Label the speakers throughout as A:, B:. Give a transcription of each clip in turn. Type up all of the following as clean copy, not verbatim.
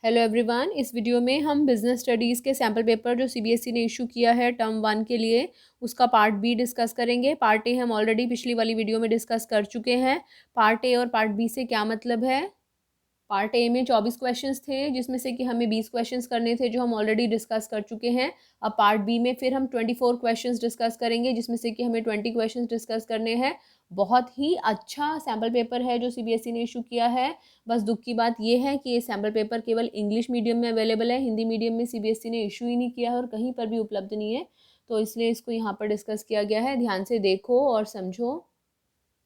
A: Hello everyone. इस video में हम बिजनेस स्टडीज़ के सैम्पल पेपर जो सीबीएसई ने इशू किया है टर्म 1 के लिए उसका पार्ट बी डिस्कस करेंगे। पार्ट ए हम ऑलरेडी पिछली वाली वीडियो में डिस्कस कर चुके हैं। पार्ट ए और पार्ट बी से क्या मतलब है? पार्ट ए में 24 क्वेश्चंस थे जिसमें से कि हमें 20 क्वेश्चंस करने थे जो हम ऑलरेडी डिस्कस कर चुके हैं। अब पार्ट बी में फिर हम 24 क्वेश्चंस डिस्कस करेंगे जिसमें से कि हमें 20 क्वेश्चंस डिस्कस करने हैं। बहुत ही अच्छा सैम्पल पेपर है जो सीबीएसई ने इशू किया है। बस दुख की बात यह है कि ये सैम्पल पेपर केवल इंग्लिश मीडियम में अवेलेबल है, हिंदी मीडियम में सीबीएसई ने इशू ही नहीं किया है और कहीं पर भी उपलब्ध नहीं है, तो इसलिए इसको यहाँ पर डिस्कस किया गया है। ध्यान से देखो और समझो।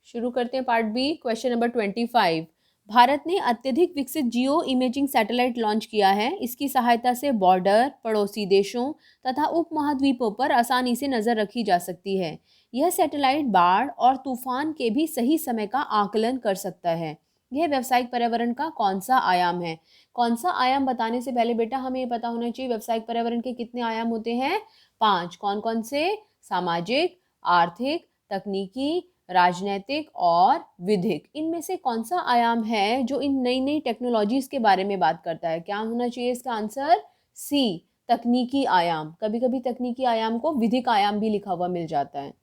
A: शुरू करते हैं part B. Question number 25। Bharat ने अत्यधिक विकसित जियो इमेजिंग सैटेलाइट लॉन्च किया है। इसकी सहायता से बॉर्डर, पड़ोसी देशों तथा उपमहाद्वीपों पर आसानी से नजर रखी जा सकती है। यह सैटेलाइट बाढ़ और तूफान के भी सही समय का आकलन कर सकता है। यह व्यावसायिक पर्यावरण का कौन सा आयाम है? कौन सा आयाम बताने से पहले बेटा हमें ये पता होना चाहिए व्यावसायिक पर्यावरण के कितने आयाम होते हैं? 5। कौन कौन से? सामाजिक, आर्थिक, तकनीकी, राजनैतिक और विधिक। इनमें से कौन सा आयाम है जो इन नई नई टेक्नोलॉजीज के बारे में बात करता है? क्या होना चाहिए इसका आंसर? सी, तकनीकी आयाम। कभी कभी तकनीकी आयाम को विधिक आयाम भी लिखा हुआ मिल जाता है।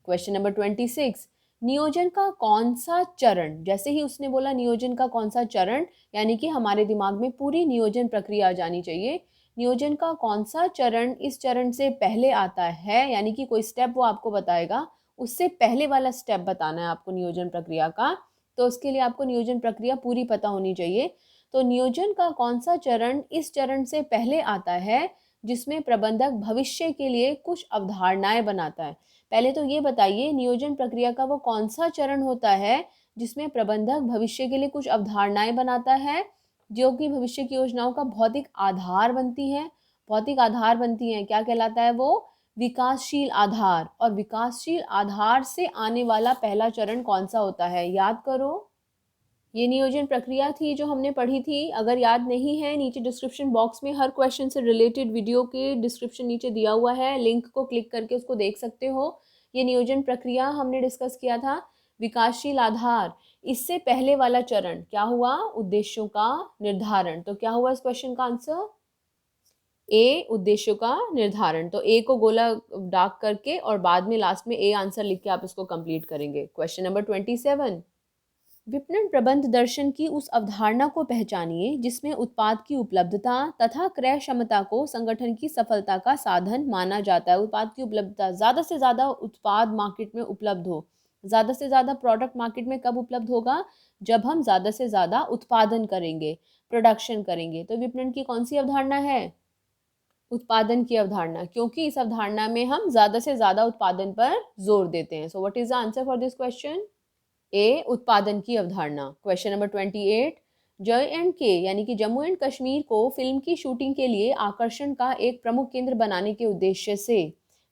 A: Question number 26। नियोजन का कौन सा चरण? जैसे ही उसने बोला नियोजन का कौन सा चरण, यानी कि हमारे दिमाग में पूरी नियोजन प्रक्रिया आ जानी चाहिए। नियोजन का कौन सा चरण इस चरण से पहले आता है, यानी कि कोई स्टेप वो आपको बताएगा, उससे पहले वाला स्टेप बताना है आपको नियोजन प्रक्रिया का। तो उसके लिए आपको नियोजन प्रक्रिया पूरी पता होनी चाहिए। तो नियोजन का कौन सा चरण इस चरण से पहले आता है जिसमें प्रबंधक भविष्य के लिए कुछ अवधारणाएं बनाता है? पहले तो ये बताइए नियोजन प्रक्रिया का वो कौन सा चरण होता है जिसमें प्रबंधक भविष्य के लिए कुछ अवधारणाएं बनाता है जो कि भविष्य की योजनाओं का भौतिक आधार बनती है। भौतिक आधार बनती है, क्या कहलाता है वो? विकासशील आधार। और विकासशील आधार से आने वाला पहला चरण कौन सा होता है? याद करो। ये नियोजन प्रक्रिया थी जो हमने पढ़ी थी। अगर याद नहीं है, नीचे डिस्क्रिप्शन बॉक्स में हर क्वेश्चन से रिलेटेड वीडियो के डिस्क्रिप्शन नीचे दिया हुआ है, लिंक को क्लिक करके उसको देख सकते हो। ये नियोजन प्रक्रिया हमने डिस्कस किया था। विकासशील आधार, इससे पहले वाला चरण क्या हुआ? उद्देश्यों का निर्धारण। तो क्या हुआ इस क्वेश्चन का आंसर? ए, उद्देश्यों का निर्धारण। तो ए को गोला डार्क करके और बाद में लास्ट में ए आंसर लिख के आप इसको कंप्लीट करेंगे। Question number 27। विपणन प्रबंध दर्शन की उस अवधारणा को पहचानिए जिसमें उत्पाद की उपलब्धता तथा क्रय क्षमता को संगठन की सफलता का साधन माना जाता है। उत्पाद की उपलब्धता, ज़्यादा से ज़्यादा उत्पाद मार्केट में उपलब्ध हो। ज़्यादा से ज़्यादा प्रोडक्ट मार्केट में कब उपलब्ध होगा? जब हम ज़्यादा से ज़्यादा उत्पादन करेंगे, प्रोडक्शन करेंगे। तो विपणन की कौन सी अवधारणा है? उत्पादन की अवधारणा, क्योंकि इस अवधारणा में हम ज्यादा से ज्यादा उत्पादन पर जोर देते हैं। So what is the answer for this question? A, उत्पादन की अवधारणा। Question number 28। JNK यानी कि जम्मू एंड कश्मीर को फिल्म की शूटिंग के लिए आकर्षण का एक प्रमुख केंद्र बनाने के उद्देश्य से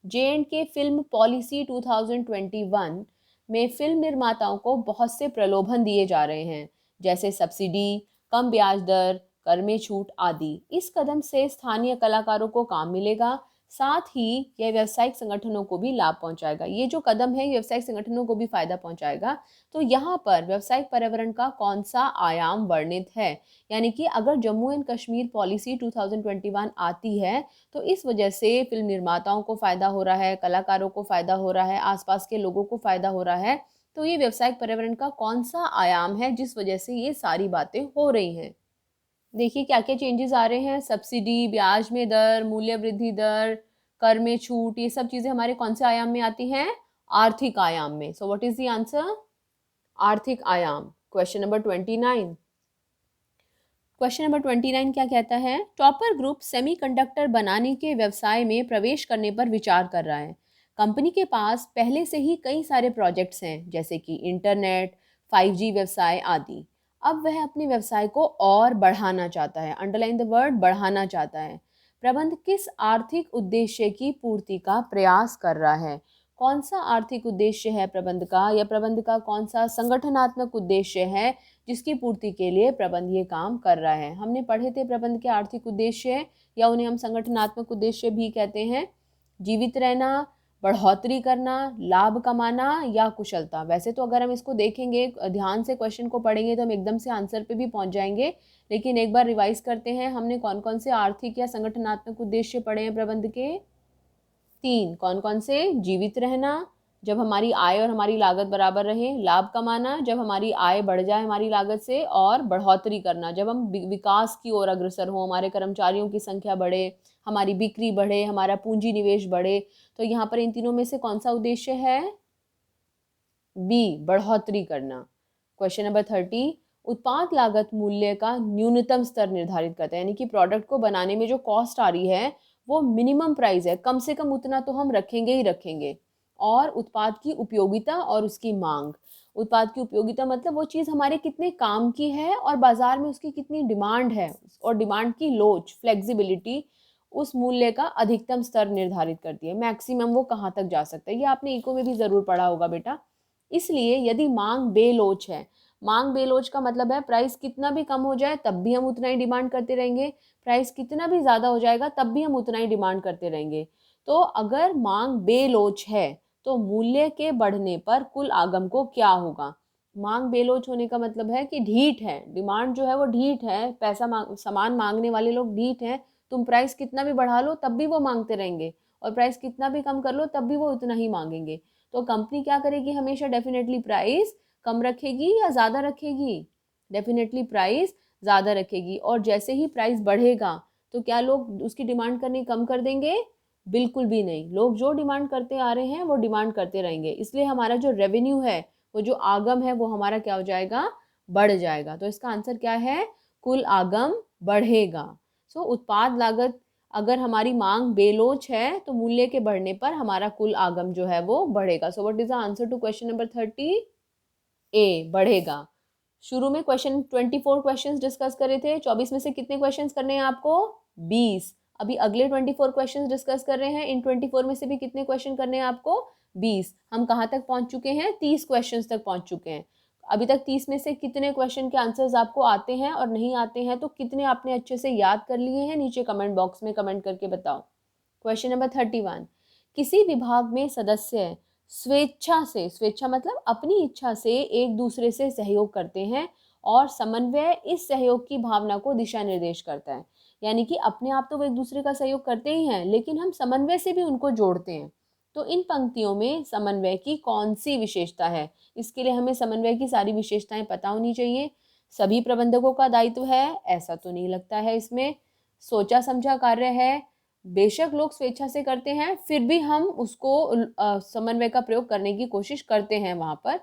A: JNK फिल्म पॉलिसी 2021 में फिल्म निर्माताओं को बहुत से प्रलोभन दिए जा रहे हैं, जैसे सब्सिडी, कम ब्याज दर, कर में छूट आदि। इस कदम से स्थानीय कलाकारों को काम मिलेगा, साथ ही यह व्यावसायिक संगठनों को भी लाभ पहुंचाएगा। ये जो कदम है व्यावसायिक संगठनों को भी फायदा पहुंचाएगा। तो यहाँ पर व्यावसायिक पर्यावरण का कौन सा आयाम वर्णित है? यानी कि अगर जम्मू एंड कश्मीर पॉलिसी 2021 आती है तो इस वजह से फिल्म निर्माताओं को फायदा हो रहा है, कलाकारों को फायदा हो रहा है, आसपास के लोगों को फायदा हो रहा है। तो ये व्यावसायिक पर्यावरण का कौन सा आयाम है जिस वजह से ये सारी बातें हो रही हैं? देखिए क्या क्या चेंजेस आ रहे हैं। सब्सिडी, ब्याज में दर, मूल्य वृद्धि दर, कर में छूट, ये सब चीजें हमारे कौन से आयाम में आती हैं? आर्थिक आयाम में। सो व्हाट इज द आंसर? आर्थिक आयाम। Question number 29। क्वेश्चन नंबर 29 क्या कहता है? टॉपर ग्रुप सेमीकंडक्टर बनाने के व्यवसाय में प्रवेश करने पर विचार कर रहा है। कंपनी के पास पहले से ही कई सारे प्रोजेक्ट्स हैं, जैसे कि इंटरनेट, 5G व्यवसाय आदि। अब वह अपने व्यवसाय को और बढ़ाना चाहता है। अंडरलाइन द वर्ड, बढ़ाना चाहता है। प्रबंध किस आर्थिक उद्देश्य की पूर्ति का प्रयास कर रहा है? कौन सा आर्थिक उद्देश्य है प्रबंध का, या प्रबंध का कौन सा संगठनात्मक उद्देश्य है जिसकी पूर्ति के लिए प्रबंध ये काम कर रहा है? हमने पढ़े थे प्रबंध के आर्थिक उद्देश्य, या उन्हें हम संगठनात्मक उद्देश्य भी कहते हैं। जीवित रहना, बढ़ोतरी करना, लाभ कमाना या कुशलता। वैसे तो अगर हम इसको देखेंगे, ध्यान से क्वेश्चन को पढ़ेंगे तो हम एकदम से आंसर पे भी पहुंच जाएंगे, लेकिन एक बार रिवाइज करते हैं हमने कौन कौन से आर्थिक या संगठनात्मक उद्देश्य पढ़े हैं प्रबंध के। 3। कौन कौन से? जीवित रहना, जब हमारी आय और हमारी लागत बराबर रहे। लाभ कमाना, जब हमारी आय बढ़ जाए हमारी लागत से। और बढ़ोतरी करना, जब हम विकास की ओर अग्रसर हो, हमारे कर्मचारियों की संख्या बढ़े, हमारी बिक्री बढ़े, हमारा पूंजी निवेश बढ़े। तो यहाँ पर इन तीनों में से कौन सा उद्देश्य है? बी, बढ़ोतरी करना। Question number 30। उत्पाद लागत मूल्य का न्यूनतम स्तर निर्धारित करता है, यानी कि प्रोडक्ट को बनाने में जो कॉस्ट आ रही है वो मिनिमम प्राइस है, कम से कम उतना तो हम रखेंगे ही रखेंगे। और उत्पाद की उपयोगिता और उसकी मांग। उत्पाद की उपयोगिता मतलब वो चीज़ हमारे कितने काम की है और बाजार में उसकी कितनी डिमांड है, और डिमांड की लोच, फ्लेक्सिबिलिटी उस मूल्य का अधिकतम स्तर निर्धारित करती है। मैक्सिमम वो कहाँ तक जा सकता है, ये आपने इको में भी ज़रूर पढ़ा होगा बेटा। इसलिए यदि मांग बेलोच है, मांग बेलोच का मतलब है प्राइस कितना भी कम हो जाए तब भी हम उतना ही डिमांड करते रहेंगे, प्राइस कितना भी ज़्यादा हो जाएगा तब भी हम उतना ही डिमांड करते रहेंगे। तो अगर मांग बेलोच है तो मूल्य के बढ़ने पर कुल आगम को क्या होगा? मांग बेलोच होने का मतलब है कि ढीठ है, डिमांड जो है वो ढीठ है, सामान मांगने वाले लोग ढीठ हैं। तुम प्राइस कितना भी बढ़ा लो तब भी वो मांगते रहेंगे, और प्राइस कितना भी कम कर लो तब भी वो उतना ही मांगेंगे। तो कंपनी क्या करेगी? हमेशा डेफिनेटली प्राइस कम रखेगी या ज़्यादा रखेगी? डेफिनेटली प्राइस ज़्यादा रखेगी। और जैसे ही प्राइस बढ़ेगा तो क्या लोग उसकी डिमांड करनी कम कर देंगे? बिल्कुल भी नहीं, लोग जो डिमांड करते आ रहे हैं वो डिमांड करते रहेंगे। इसलिए हमारा जो रेवेन्यू है, वो जो आगम है, वो हमारा क्या हो जाएगा? बढ़ जाएगा। तो इसका आंसर क्या है? कुल आगम बढ़ेगा। सो उत्पाद लागत, अगर हमारी मांग बेलोच है तो मूल्य के बढ़ने पर हमारा कुल आगम जो है वो बढ़ेगा। So what is the answer to question number 30? A, बढ़ेगा। शुरू में 24 क्वेश्चंस डिस्कस करे थे, 24 में से कितने क्वेश्चंस करने हैं आपको? 20। अभी अगले 24 क्वेश्चंस डिस्कस कर रहे हैं, इन 24 में से भी कितने क्वेश्चन करने हैं आपको? 20। हम कहाँ तक पहुंच चुके हैं? 30 क्वेश्चंस तक पहुंच चुके हैं। अभी तक 30 में से कितने क्वेश्चन के आंसर्स आपको आते हैं और नहीं आते हैं, तो कितने आपने अच्छे से याद कर लिए हैं, नीचे कमेंट बॉक्स में कमेंट करके बताओ। Question number 31। किसी विभाग में सदस्य स्वेच्छा से, स्वेच्छा मतलब अपनी इच्छा से, एक दूसरे से सहयोग करते हैं, और समन्वय इस सहयोग की भावना को दिशा निर्देश करता है। यानी कि अपने आप तो वो एक दूसरे का सहयोग करते ही हैं, लेकिन हम समन्वय से भी उनको जोड़ते हैं। तो इन पंक्तियों में समन्वय की कौन सी विशेषता है? इसके लिए हमें समन्वय की सारी विशेषताएं पता होनी चाहिए। सभी प्रबंधकों का दायित्व है? ऐसा तो नहीं लगता है इसमें। सोचा समझा कार्य है? बेशक लोग स्वेच्छा से करते हैं, फिर भी हम उसको समन्वय का प्रयोग करने की कोशिश करते हैं वहां पर।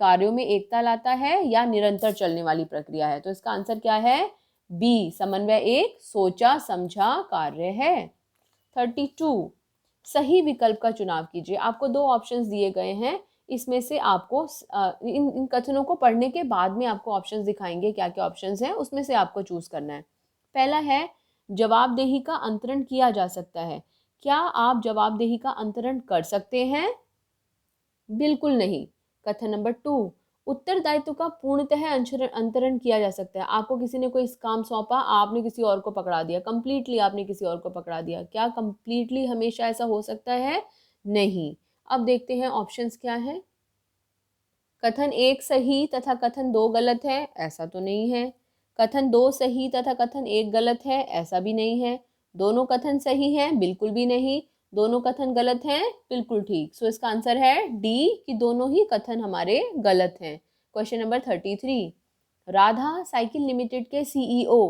A: कार्यों में एकता लाता है या निरंतर चलने वाली प्रक्रिया है? तो इसका आंसर क्या है? बी, समन्वय एक सोचा समझा कार्य है। 32। सही विकल्प का चुनाव कीजिए। आपको दो ऑप्शंस दिए गए हैं, इसमें से आपको इन कथनों को पढ़ने के बाद में आपको ऑप्शंस दिखाएंगे, क्या क्या ऑप्शंस हैं उसमें से आपको चूज करना है। पहला है, जवाबदेही का अंतरण किया जा सकता है। क्या आप जवाबदेही का अंतरण कर सकते हैं? बिल्कुल नहीं। कथन नंबर 2, उत्तरदायित्व का पूर्णतः अंतरण किया जा सकता है। आपको किसी ने कोई काम सौंपा, आपने किसी और को पकड़ा दिया, कंप्लीटली आपने किसी और को पकड़ा दिया। क्या कंप्लीटली हमेशा ऐसा हो सकता है? नहीं। अब देखते हैं ऑप्शंस क्या है। कथन 1 सही तथा कथन 2 गलत है, ऐसा तो नहीं है। कथन 2 सही तथा कथन 1 गलत है, ऐसा भी नहीं है। दोनों कथन सही हैं, बिल्कुल भी नहीं। दोनों कथन गलत हैं, बिल्कुल ठीक। सो इसका आंसर है डी, कि दोनों ही कथन हमारे गलत हैं। Question number 33। Radha cycle limited के सीईओ,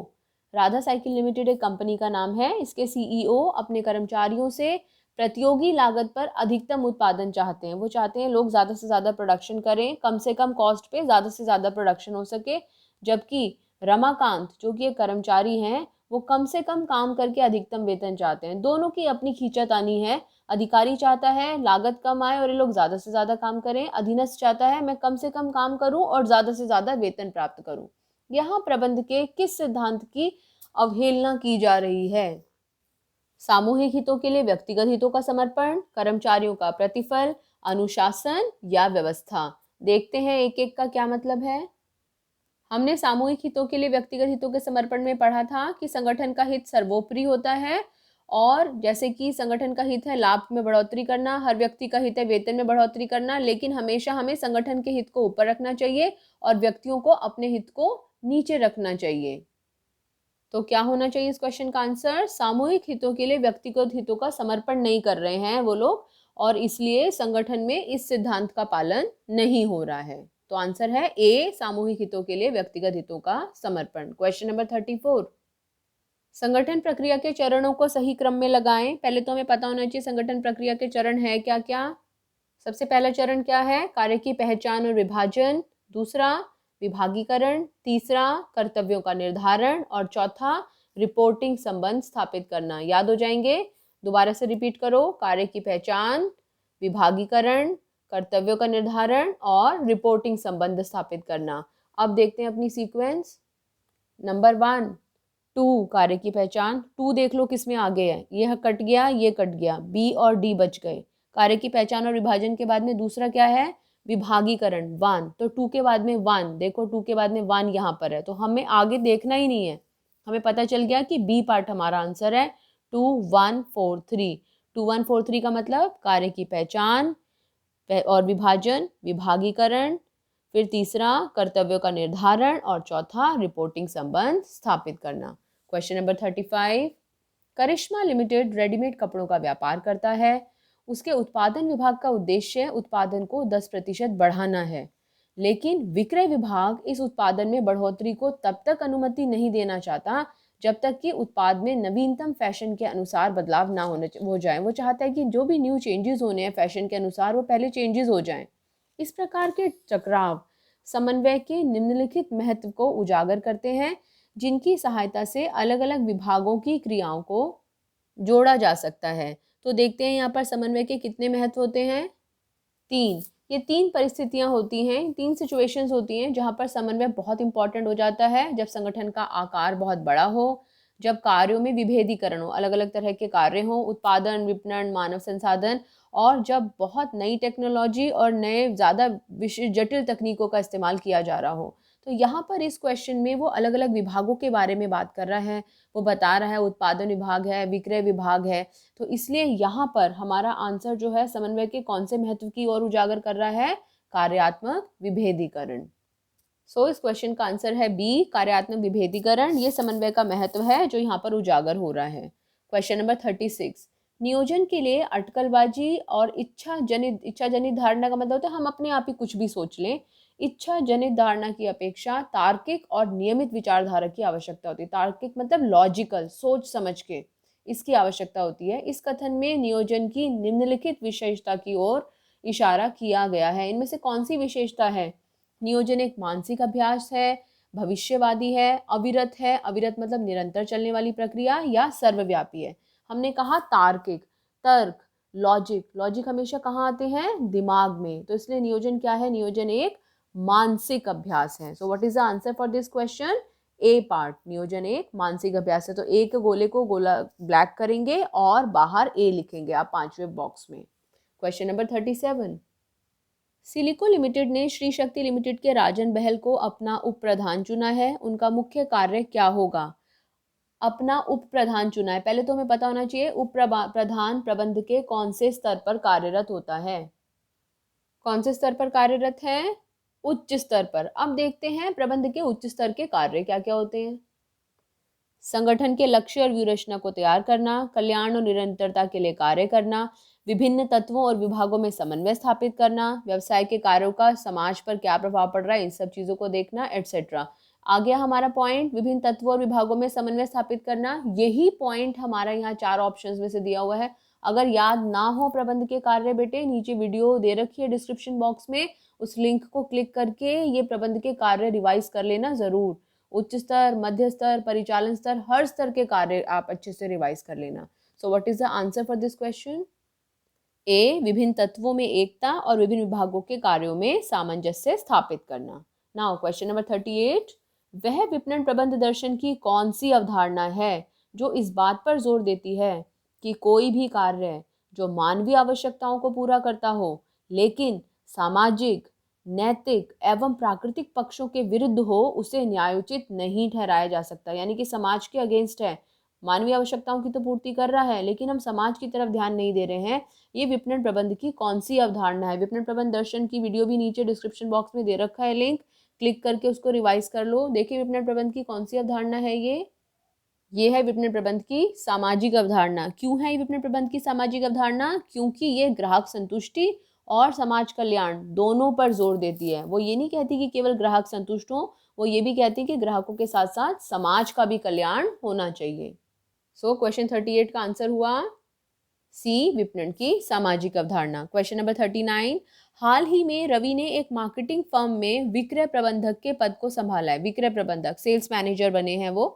A: राधा साइकिल लिमिटेड एक कंपनी का नाम है, इसके सीईओ अपने कर्मचारियों से प्रतियोगी लागत पर अधिकतम उत्पादन चाहते हैं। वो चाहते हैं लोग ज़्यादा से ज़्यादा प्रोडक्शन करें, कम से कम कॉस्ट पे ज़्यादा से ज़्यादा प्रोडक्शन हो सके। जबकि रमाकांत जो कि एक कर्मचारी हैं, वो कम से कम काम करके अधिकतम वेतन चाहते हैं। दोनों की अपनी खींचातानी है। अधिकारी चाहता है लागत कम आए और ये लोग ज़्यादा से ज़्यादा काम करें। अधीनस्थ चाहता है मैं कम से कम काम करूं और ज़्यादा से ज़्यादा वेतन प्राप्त करूं। यहाँ प्रबंध के किस सिद्धांत की अवहेलना की जा रही है? सामूहिक हितों के लिए व्यक्तिगत हितों का समर्पण, कर्मचारियों का प्रतिफल, अनुशासन या व्यवस्था। देखते हैं एक एक का क्या मतलब है। हमने सामूहिक हितों के लिए व्यक्तिगत हितों के समर्पण में पढ़ा था कि संगठन का हित सर्वोपरि होता है और जैसे कि संगठन का हित है लाभ में बढ़ोतरी करना, हर व्यक्ति का हित है वेतन में बढ़ोतरी करना, लेकिन हमेशा हमें संगठन के हित को ऊपर रखना चाहिए और व्यक्तियों को अपने हित को नीचे रखना चाहिए। तो क्या होना चाहिए इस क्वेश्चन का आंसर? सामूहिक हितों के लिए व्यक्तिगत हितों का समर्पण नहीं कर रहे हैं वो लोग, और इसलिए संगठन में इस सिद्धांत का पालन नहीं हो रहा है। तो आंसर है ए, सामूहिक हितों के लिए व्यक्तिगत हितों का समर्पण। क्वेश्चन नंबर 34, संगठन प्रक्रिया के चरणों को सही क्रम में लगाएं। पहले तो हमें पता होना चाहिए संगठन प्रक्रिया के चरण है क्या क्या। सबसे पहला चरण क्या है? कार्य की पहचान और विभाजन। दूसरा, विभागीकरण। तीसरा, कर्तव्यों का निर्धारण। और चौथा, रिपोर्टिंग संबंध स्थापित करना। याद हो जाएंगे? दोबारा से रिपीट करो। कार्य की पहचान, विभागीकरण, कर्तव्यों का निर्धारण और रिपोर्टिंग संबंध स्थापित करना। अब देखते हैं अपनी सीक्वेंस। नंबर 1, 2 कार्य की पहचान। 2 देख लो किस में आगे है, ये कट गया, ये कट गया, बी और डी बच गए। कार्य की पहचान और विभाजन के बाद में दूसरा क्या है? विभागीकरण 1। तो 2 के बाद में 1, देखो 2 के बाद में 1 यहाँ पर है, तो हमें आगे देखना ही नहीं है, हमें पता चल गया कि बी पार्ट हमारा आंसर है। 2 1 4 3, 2 1 4 3 का मतलब कार्य की पहचान और विभाजन, विभागीकरण, फिर तीसरा कर्तव्यों का निर्धारण और चौथा रिपोर्टिंग संबंध स्थापित करना। क्वेश्चन नंबर 35, करिश्मा लिमिटेड रेडीमेड कपड़ों का व्यापार करता है। उसके उत्पादन विभाग का उद्देश्य उत्पादन को 10% बढ़ाना है, लेकिन विक्रय विभाग इस उत्पादन में बढ़ोतरी को तब तक अनुमति नहीं देना चाहता जब तक कि उत्पाद में नवीनतम फैशन के अनुसार बदलाव ना हो जाए। वो चाहता है कि जो भी न्यू चेंजेस होने हैं फैशन के अनुसार वो पहले चेंजेस हो जाएं। इस प्रकार के टकराव समन्वय के निम्नलिखित महत्व को उजागर करते हैं, जिनकी सहायता से अलग अलग विभागों की क्रियाओं को जोड़ा जा सकता है। तो देखते हैं यहाँ पर समन्वय के कितने महत्व होते हैं? 3। ये 3 परिस्थितियां होती हैं, 3 सिचुएशंस होती हैं जहाँ पर समन्वय बहुत इंपॉर्टेंट हो जाता है। जब संगठन का आकार बहुत बड़ा हो, जब कार्यों में विभेदीकरण हो, अलग अलग तरह के कार्य हो, उत्पादन, विपणन, मानव संसाधन, और जब बहुत नई टेक्नोलॉजी और नए ज़्यादा जटिल तकनीकों का इस्तेमाल किया जा रहा हो। तो यहाँ पर इस क्वेश्चन में वो अलग अलग विभागों के बारे में बात कर रहा है। वो बता रहा है उत्पादन विभाग है, विक्रय विभाग है, तो इसलिए यहाँ पर हमारा आंसर जो है समन्वय के कौन से महत्व की ओर उजागर कर रहा है? कार्यात्मक विभेदीकरण। सो इस क्वेश्चन का आंसर है बी, कार्यात्मक विभेदीकरण। ये समन्वय का महत्व है जो यहाँ पर उजागर हो रहा है। क्वेश्चन नंबर 36, नियोजन के लिए अटकलबाजी और इच्छा जनित धारणा का मतलब होता है हम अपने आप ही कुछ भी सोच लें। इच्छा जनित धारणा की अपेक्षा तार्किक और नियमित विचारधारा की आवश्यकता होती है। तार्किक मतलब लॉजिकल, सोच समझ के इसकी आवश्यकता होती है। इस कथन में नियोजन की निम्नलिखित विशेषता की ओर इशारा किया गया है। इनमें से कौन सी विशेषता है? नियोजन एक मानसिक अभ्यास है, भविष्यवादी है, अविरत है, अविरत मतलब निरंतर चलने वाली प्रक्रिया, या सर्वव्यापी है। हमने कहा तार्किक, तर्क, लॉजिक। लॉजिक हमेशा कहाँ आते हैं? दिमाग में। तो इसलिए नियोजन क्या है? नियोजन एक मानसिक अभ्यास है। So what is the answer for this question? A part, नियोजन एक मानसिक अभ्यास है। तो ए के गोले को गोला ब्लैक करेंगे और बाहर ए लिखेंगे आप 5वें बॉक्स में। क्वेश्चन नंबर 37, सिलिको लिमिटेड ने श्री शक्ति लिमिटेड के राजन बहल को अपना उप प्रधान चुना है। उनका मुख्य कार्य क्या होगा? अपना उप प्रधान चुना है, पहले तो हमें पता होना चाहिए उप प्रधान प्रबंध के कौन से स्तर पर कार्यरत होता है। कौन से स्तर पर कार्यरत है? उच्च स्तर पर। अब देखते हैं प्रबंध के उच्च स्तर के कार्य क्या क्या होते हैं। संगठन के लक्ष्य और व्यूहरचना को तैयार करना, कल्याण और निरंतरता के लिए कार्य करना, विभिन्न तत्वों और विभागों में समन्वय स्थापित करना, व्यवसाय के कार्यों का समाज पर क्या प्रभाव पड़ रहा है इन सब चीज़ों को देखना, एटसेट्रा। आ गया हमारा पॉइंट, विभिन्न तत्वों और विभागों में समन्वय स्थापित करना। यही पॉइंट हमारा यहाँ 4 ऑप्शंस में से दिया हुआ है। अगर याद ना हो प्रबंध के कार्य बेटे, नीचे वीडियो दे रखी है डिस्क्रिप्शन बॉक्स में, उस लिंक को क्लिक करके ये प्रबंध के कार्य रिवाइज कर लेना ज़रूर। उच्च स्तर, मध्य स्तर, परिचालन स्तर, हर स्तर के कार्य आप अच्छे से रिवाइज कर लेना। So what is the answer for this question? A, विभिन्न तत्वों में एकता और विभिन्न विभागों के कार्यों में सामंजस्य स्थापित करना। नाउ क्वेश्चन नंबर 38, वह विपणन प्रबंध दर्शन की कौन सी अवधारणा है जो इस बात पर जोर देती है कि कोई भी कार्य जो मानवीय आवश्यकताओं को पूरा करता हो लेकिन सामाजिक, नैतिक एवं प्राकृतिक पक्षों के विरुद्ध हो, उसे न्यायोचित नहीं ठहराया जा सकता। यानी कि समाज के अगेंस्ट है, मानवीय आवश्यकताओं की तो पूर्ति कर रहा है, लेकिन हम समाज की तरफ ध्यान नहीं दे रहे हैं। ये विपणन प्रबंध की कौन सी अवधारणा है? विपणन प्रबंध दर्शन की वीडियो भी नीचे डिस्क्रिप्शन बॉक्स में दे रखा है लिंक, क्लिक करके उसको रिवाइज कर लो। देखिए विपणन प्रबंध की कौन सी अवधारणा है ये है विपणन प्रबंध की सामाजिक अवधारणा। क्यों है ये विपणन प्रबंध की सामाजिक अवधारणा? क्योंकि ये ग्राहक संतुष्टि और समाज कल्याण दोनों पर जोर देती है। वो ये नहीं कहती कि केवल ग्राहक संतुष्ट हो, वो ये भी कहती है कि ग्राहकों के साथ साथ समाज का भी कल्याण होना चाहिए। सो क्वेश्चन 38 का आंसर हुआ सी, विपणन की सामाजिक अवधारणा। क्वेश्चन नंबर 39, हाल ही में रवि ने एक मार्केटिंग फर्म में विक्रय प्रबंधक के पद को संभाला है। विक्रय प्रबंधक, सेल्स मैनेजर बने हैं वो।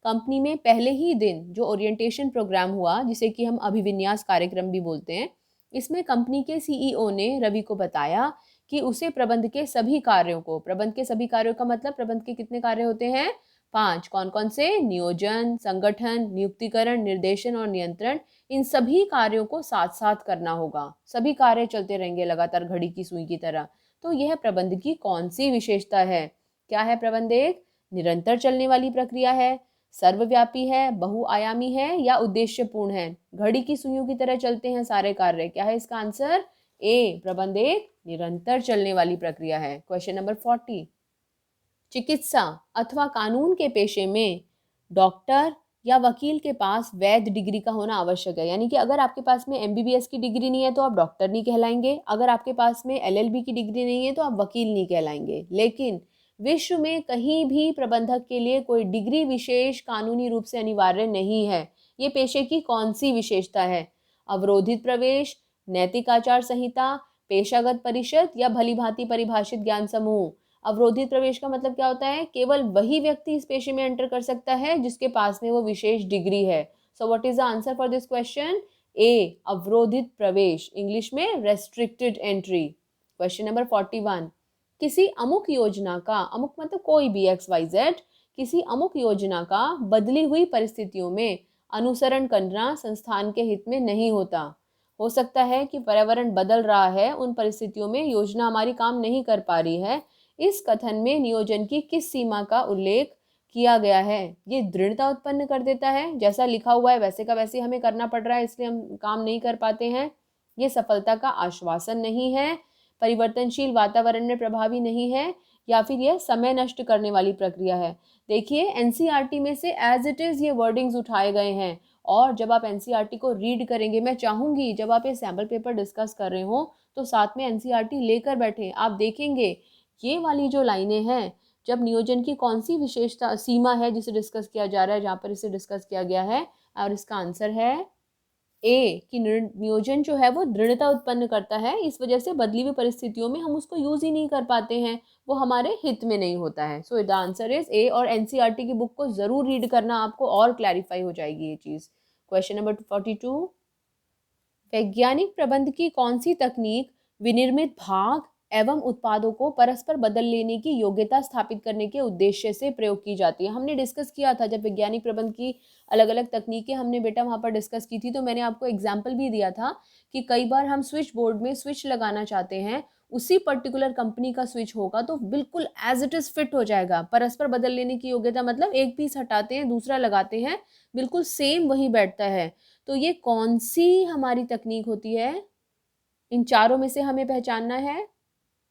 A: कंपनी में पहले ही दिन जो ओरिएंटेशन प्रोग्राम हुआ, जिसे कि हम अभिविन्यास कार्यक्रम भी बोलते हैं, इसमें कंपनी के सीईओ ने रवि को बताया कि उसे प्रबंध के सभी कार्यों को, प्रबंध के सभी कार्यों का मतलब प्रबंध के कितने कार्य होते हैं? 5। कौन कौन से? नियोजन, संगठन, नियुक्तिकरण, निर्देशन और नियंत्रण, इन सभी कार्यों को साथ साथ करना होगा। सभी कार्य चलते रहेंगे लगातार घड़ी की सुई की तरह। तो यह प्रबंध की कौन सी विशेषता है? क्या है प्रबंध? एक निरंतर चलने वाली प्रक्रिया है, सर्वव्यापी है, बहुआयामी है या उद्देश्यपूर्ण है? घड़ी की सुइयों की तरह चलते हैं सारे कार्य। क्या है इसका आंसर? ए, प्रबंध एक निरंतर चलने वाली प्रक्रिया है। क्वेश्चन नंबर 40, चिकित्सा अथवा कानून के पेशे में डॉक्टर या वकील के पास वैध डिग्री का होना आवश्यक है। यानी कि अगर आपके पास में एमबीबीएस की डिग्री नहीं है तो आप डॉक्टर नहीं कहलाएंगे, अगर आपके पास में एलएलबी की डिग्री नहीं है तो आप वकील नहीं कहलाएंगे। लेकिन विश्व में कहीं भी प्रबंधक के लिए कोई डिग्री विशेष कानूनी रूप से अनिवार्य नहीं है। ये पेशे की कौन सी विशेषता है? अवरोधित प्रवेश, नैतिक आचार संहिता, पेशागत परिषद या भलीभांति परिभाषित ज्ञान समूह। अवरोधित प्रवेश का मतलब क्या होता है? केवल वही व्यक्ति इस पेशे में एंटर कर सकता है जिसके पास में वो विशेष डिग्री है। So what is the answer for this question? A, अवरोधित प्रवेश, इंग्लिश में रेस्ट्रिक्टेड एंट्री। क्वेश्चन नंबर 41, किसी अमुक योजना का, अमुक मतलब कोई भी XYZ, किसी अमुक योजना का बदली हुई परिस्थितियों में अनुसरण करना संस्थान के हित में नहीं होता। हो सकता है कि पर्यावरण बदल रहा है, उन परिस्थितियों में योजना हमारी काम नहीं कर पा रही है। इस कथन में नियोजन की किस सीमा का उल्लेख किया गया है? ये दृढ़ता उत्पन्न कर देता है, जैसा लिखा हुआ है वैसे का वैसे हमें करना पड़ रहा है इसलिए हम काम नहीं कर पाते हैं। ये सफलता का आश्वासन नहीं है, परिवर्तनशील वातावरण में प्रभावी नहीं है, या फिर यह समय नष्ट करने वाली प्रक्रिया है। देखिए एनसीईआरटी में से एज इट इज ये वर्डिंग्स उठाए गए हैं, और जब आप एनसीईआरटी को रीड करेंगे, मैं चाहूंगी जब आप ये सैम्पल पेपर डिस्कस कर रहे हो तो साथ में एनसीईआरटी लेकर बैठे। आप देखेंगे ये वाली जो लाइनें हैं, जब नियोजन की कौन सी विशेषता सीमा है जिसे डिस्कस किया जा रहा है, जहाँ पर इसे डिस्कस किया गया है, और इसका आंसर है ए, कि नियोजन जो है वो दृढ़ता उत्पन्न करता है, इस वजह से बदली हुई परिस्थितियों में हम उसको यूज ही नहीं कर पाते हैं, वो हमारे हित में नहीं होता है। So the answer is a, और एनसीईआरटी की बुक को जरूर रीड करना, आपको और क्लैरिफाई हो जाएगी ये चीज। क्वेश्चन नंबर 42, वैज्ञानिक प्रबंध की कौन सी तकनीक विनिर्मित भाग एवं उत्पादों को परस्पर बदल लेने की योग्यता स्थापित करने के उद्देश्य से प्रयोग की जाती है? हमने डिस्कस किया था जब वैज्ञानिक प्रबंध की अलग अलग तकनीकें हमने बेटा वहां पर डिस्कस की थी, तो मैंने आपको एग्जाम्पल भी दिया था कि कई बार हम स्विच बोर्ड में स्विच लगाना चाहते हैं, उसी पर्टिकुलर कंपनी का स्विच होगा तो बिल्कुल एज इट इज फिट हो जाएगा। परस्पर बदल लेने की योग्यता मतलब एक पीस हटाते हैं दूसरा लगाते हैं, बिल्कुल सेम वही बैठता है। तो ये कौन सी हमारी तकनीक होती है? इन चारों में से हमें पहचानना है।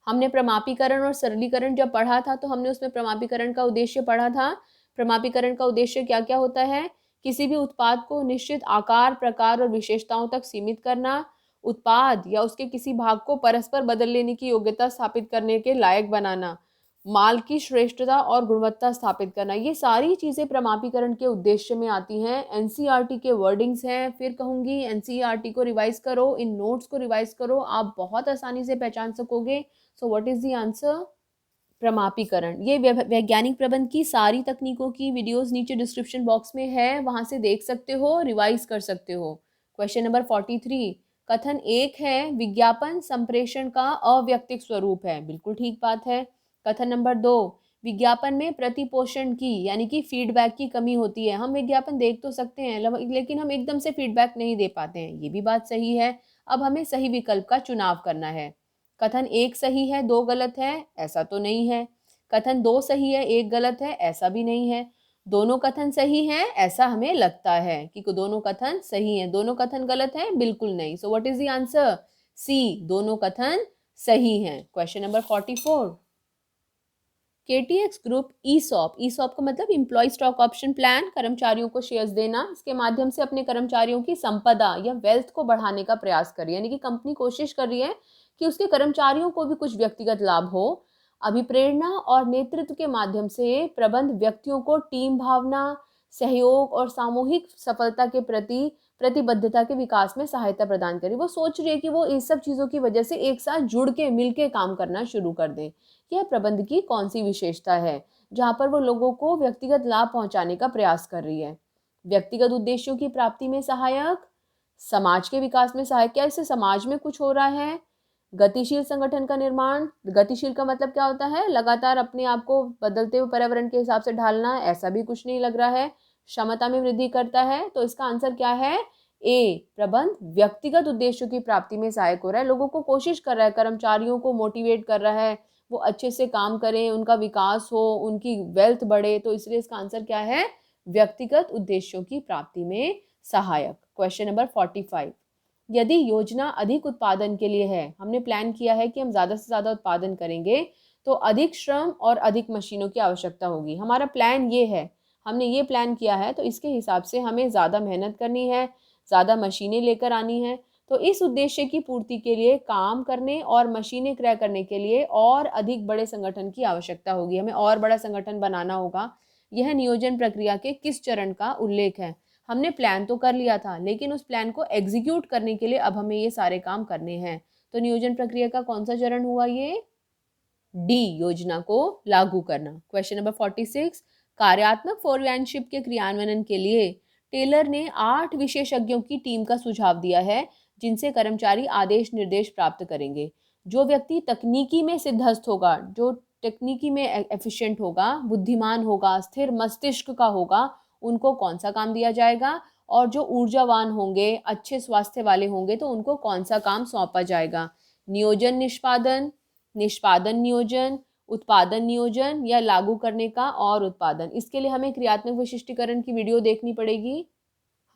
A: हमने प्रमापीकरण और सरलीकरण जब पढ़ा था तो हमने उसमें प्रमापीकरण का उद्देश्य पढ़ा था। प्रमापीकरण का उद्देश्य क्या क्या होता है? किसी भी उत्पाद को निश्चित आकार, प्रकार और विशेषताओं तक सीमित करना, उत्पाद या उसके किसी भाग को परस्पर बदल लेने की योग्यता स्थापित करने के लायक बनाना, माल की श्रेष्ठता और गुणवत्ता स्थापित करना, ये सारी चीज़ें प्रमापीकरण के उद्देश्य में आती हैं। एनसीईआरटी के वर्डिंग्स हैं, फिर कहूँगी एनसीईआरटी को रिवाइज करो, इन नोट्स को रिवाइज करो, आप बहुत आसानी से पहचान सकोगे। So what is the answer? प्रमापीकरण। ये वैज्ञानिक प्रबंध की सारी तकनीकों की वीडियोस नीचे डिस्क्रिप्शन बॉक्स में है, वहां से देख सकते हो, रिवाइज कर सकते हो। क्वेश्चन नंबर 43, कथन एक है विज्ञापन संप्रेषण का अव्यक्तिक स्वरूप है, बिल्कुल ठीक बात है। कथन नंबर 2, विज्ञापन में प्रतिपोषण की यानी कि फीडबैक की कमी होती है। हम विज्ञापन देख तो सकते हैं लेकिन हम एकदम से फीडबैक नहीं दे पाते हैं, ये भी बात सही है। अब हमें सही विकल्प का चुनाव करना है। कथन एक सही है, 2 गलत है, ऐसा तो नहीं है। कथन 2 सही है, 1 गलत है, ऐसा भी नहीं है। दोनों कथन सही हैं ऐसा हमें लगता है कि दोनों कथन सही हैं। दोनों कथन गलत हैं? बिल्कुल नहीं। So what is the answer? C, दोनों कथन सही हैं। Question number 44, KTX group ESOP, ESOP का मतलब इम्प्लॉय स्टॉक ऑप्शन प्लान, कर्मचारियों को शेयर्स देना, इसके माध्यम से अपने कर्मचारियों की संपदा या वेल्थ को बढ़ाने का प्रयास कर रही है। यानी कि कंपनी कोशिश कर रही है कि उसके कर्मचारियों को भी कुछ व्यक्तिगत लाभ हो। अभिप्रेरणा और नेतृत्व के माध्यम से प्रबंध व्यक्तियों को टीम भावना, सहयोग और सामूहिक सफलता के प्रति प्रतिबद्धता के विकास में सहायता प्रदान करी। वो सोच रही है कि वो इस सब चीज़ों की वजह से एक साथ जुड़ के मिल के काम करना शुरू कर दें। यह प्रबंध की कौन सी विशेषता है जहाँ पर वो लोगों को व्यक्तिगत लाभ पहुंचाने का प्रयास कर रही है? व्यक्तिगत उद्देश्यों की प्राप्ति में सहायक, समाज के विकास में सहायक, क्या इससे समाज में कुछ हो रहा है? गतिशील संगठन का निर्माण, गतिशील का मतलब क्या होता है? लगातार अपने आप को बदलते हुए पर्यावरण के हिसाब से ढालना, ऐसा भी कुछ नहीं लग रहा है। क्षमता में वृद्धि करता है, तो इसका आंसर क्या है? ए, प्रबंध व्यक्तिगत उद्देश्यों की प्राप्ति में सहायक हो रहा है, लोगों को कोशिश कर रहा है, कर्मचारियों को मोटिवेट कर रहा है, वो अच्छे से काम करें, उनका विकास हो, उनकी वेल्थ बढ़े, तो इसलिए इसका आंसर क्या है? व्यक्तिगत उद्देश्यों की प्राप्ति में सहायक। क्वेश्चन नंबर 45, यदि योजना अधिक उत्पादन के लिए है, हमने प्लान किया है कि हम ज़्यादा से ज़्यादा उत्पादन करेंगे, तो अधिक श्रम और अधिक मशीनों की आवश्यकता होगी। हमारा प्लान ये है, हमने ये प्लान किया है, तो इसके हिसाब से हमें ज़्यादा मेहनत करनी है, ज़्यादा मशीनें लेकर आनी है। तो इस उद्देश्य की पूर्ति के लिए काम करने और मशीनें क्रय करने के लिए और अधिक बड़े संगठन की आवश्यकता होगी, हमें और बड़ा संगठन बनाना होगा। यह नियोजन प्रक्रिया के किस चरण का उल्लेख है? हमने प्लान तो कर लिया था, लेकिन उस प्लान को एग्जीक्यूट करने के लिए अब हमें ये सारे काम करने हैं। तो नियोजन प्रक्रिया का कौन सा चरण हुआ? ये डी, योजना को लागू करना। क्वेश्चन नंबर 46, कार्यात्मक फॉरमैनशिप के क्रियान्वयन के लिए टेलर ने 8 विशेषज्ञों की टीम का सुझाव दिया है, जिनसे कर्मचारी आदेश निर्देश प्राप्त करेंगे। जो व्यक्ति तकनीकी में सिद्धहस्त होगा, जो तकनीकी में एफिशिएंट होगा, बुद्धिमान होगा, स्थिर मस्तिष्क का होगा, उनको कौन सा काम दिया जाएगा? और जो ऊर्जावान होंगे, अच्छे स्वास्थ्य वाले होंगे, तो उनको कौन सा काम सौंपा जाएगा? नियोजन निष्पादन, निष्पादन नियोजन, उत्पादन नियोजन, या लागू करने का और उत्पादन? इसके लिए हमें क्रियात्मक विशिष्टीकरण की वीडियो देखनी पड़ेगी।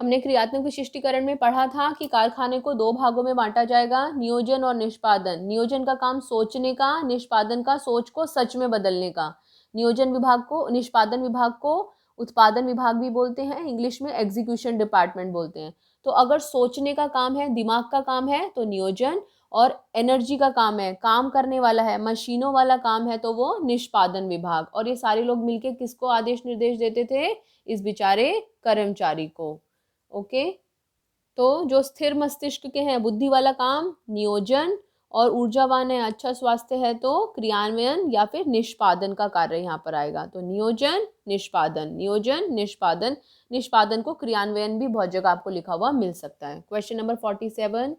A: हमने क्रियात्मक विशिष्टीकरण में पढ़ा था कि कारखाने को 2 भागों में बांटा जाएगा, नियोजन और निष्पादन। नियोजन का काम सोचने का, निष्पादन का सोच को सच में बदलने का। नियोजन विभाग को, निष्पादन विभाग को उत्पादन विभाग भी बोलते हैं, इंग्लिश में एग्जीक्यूशन डिपार्टमेंट बोलते हैं। तो अगर सोचने का काम है, दिमाग का काम है, तो नियोजन, और एनर्जी का काम है, काम करने वाला है, मशीनों वाला काम है, तो वो निष्पादन विभाग। और ये सारे लोग मिलके किसको आदेश निर्देश देते थे? इस बेचारे कर्मचारी को। ओके, तो जो स्थिर मस्तिष्क के हैं, बुद्धि वाला काम नियोजन, और ऊर्जावान है, अच्छा स्वास्थ्य है, तो क्रियान्वयन या फिर निष्पादन का कार्य यहाँ पर आएगा। तो नियोजन निष्पादन, नियोजन निष्पादन, निष्पादन को क्रियान्वयन भी बहुत जगह आपको लिखा हुआ मिल सकता है। क्वेश्चन नंबर 47,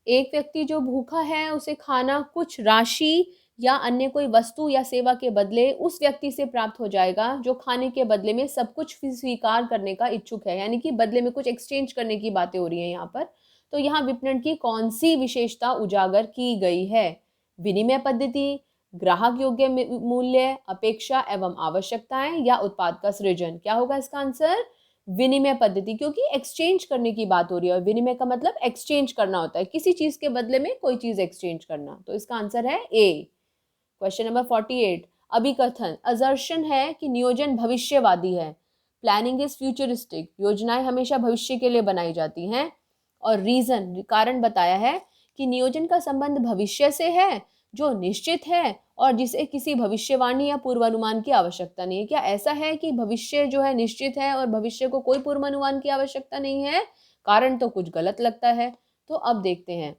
A: एक व्यक्ति जो भूखा है उसे खाना कुछ राशि या अन्य कोई वस्तु या सेवा के बदले उस व्यक्ति से प्राप्त हो जाएगा जो खाने के बदले में सब कुछ स्वीकार करने का इच्छुक है। यानी कि बदले में कुछ एक्सचेंज करने की बातें हो रही हैं यहाँ पर। तो यहाँ विपणन की कौन सी विशेषता उजागर की गई है? विनिमय पद्धति, ग्राहक योग्य मूल्य, अपेक्षा एवं आवश्यकताएं, या उत्पाद का सृजन? क्या होगा इसका आंसर? विनिमय पद्धति, क्योंकि एक्सचेंज करने की बात हो रही है, और विनिमय का मतलब एक्सचेंज करना होता है, किसी चीज के बदले में कोई चीज एक्सचेंज करना। तो इसका आंसर है ए। क्वेश्चन नंबर 48, अभिकथन, असर्शन है कि नियोजन भविष्यवादी है। प्लानिंग इज फ्यूचरिस्टिक, योजनाएं हमेशा भविष्य के लिए बनाई जाती हैं। और रीजन, कारण बताया है कि नियोजन का संबंध भविष्य से है जो निश्चित है, और जिसे किसी भविष्यवाणी या पूर्वानुमान की आवश्यकता नहीं है। क्या ऐसा है कि भविष्य जो है निश्चित है और भविष्य को कोई पूर्वानुमान की आवश्यकता नहीं है? कारण तो कुछ गलत लगता है। तो अब देखते हैं,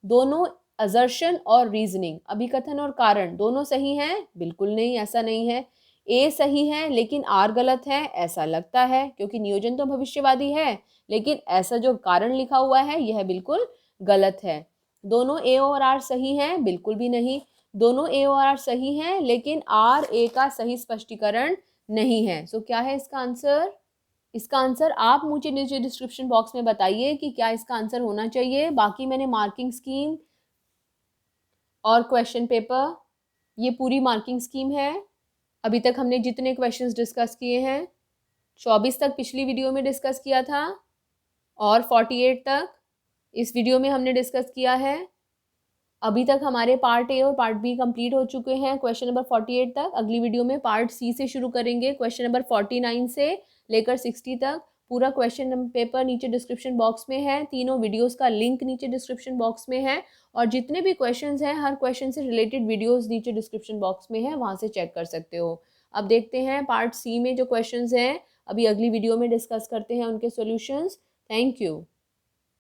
A: दोनों असर्शन और रीजनिंग, अभिकथन और कारण, दोनों सही हैं? बिल्कुल नहीं, ऐसा नहीं है। ए सही है लेकिन आर गलत है, ऐसा लगता है, क्योंकि नियोजन तो भविष्यवादी है, लेकिन ऐसा जो कारण लिखा हुआ है यह बिल्कुल गलत है। दोनों ए और आर सही हैं? बिल्कुल भी नहीं। दोनों ए और आर सही हैं, लेकिन आर ए का सही स्पष्टीकरण नहीं है। सो क्या है इसका आंसर? इसका आंसर आप मुझे नीचे डिस्क्रिप्शन बॉक्स में बताइए कि क्या इसका आंसर होना चाहिए। बाकी मैंने मार्किंग स्कीम और क्वेश्चन पेपर, ये पूरी मार्किंग स्कीम है। अभी तक हमने जितने क्वेश्चंस डिस्कस किए हैं, 24 तक पिछली वीडियो में डिस्कस किया था और 48 तक इस वीडियो में हमने डिस्कस किया है। अभी तक हमारे पार्ट ए और पार्ट बी कंप्लीट हो चुके हैं क्वेश्चन नंबर 48 तक। अगली वीडियो में पार्ट सी से शुरू करेंगे, क्वेश्चन नंबर 49 से लेकर 60 तक। पूरा क्वेश्चन पेपर नीचे डिस्क्रिप्शन बॉक्स में है, तीनों वीडियोस का लिंक नीचे डिस्क्रिप्शन बॉक्स में है और जितने भी क्वेश्चंस हैं हर क्वेश्चन से रिलेटेड वीडियोस नीचे डिस्क्रिप्शन बॉक्स में है, वहाँ से चेक कर सकते हो। अब देखते हैं पार्ट सी में जो क्वेश्चंस हैं, अभी अगली वीडियो में डिस्कस करते हैं उनके सॉल्यूशंस। Thank you.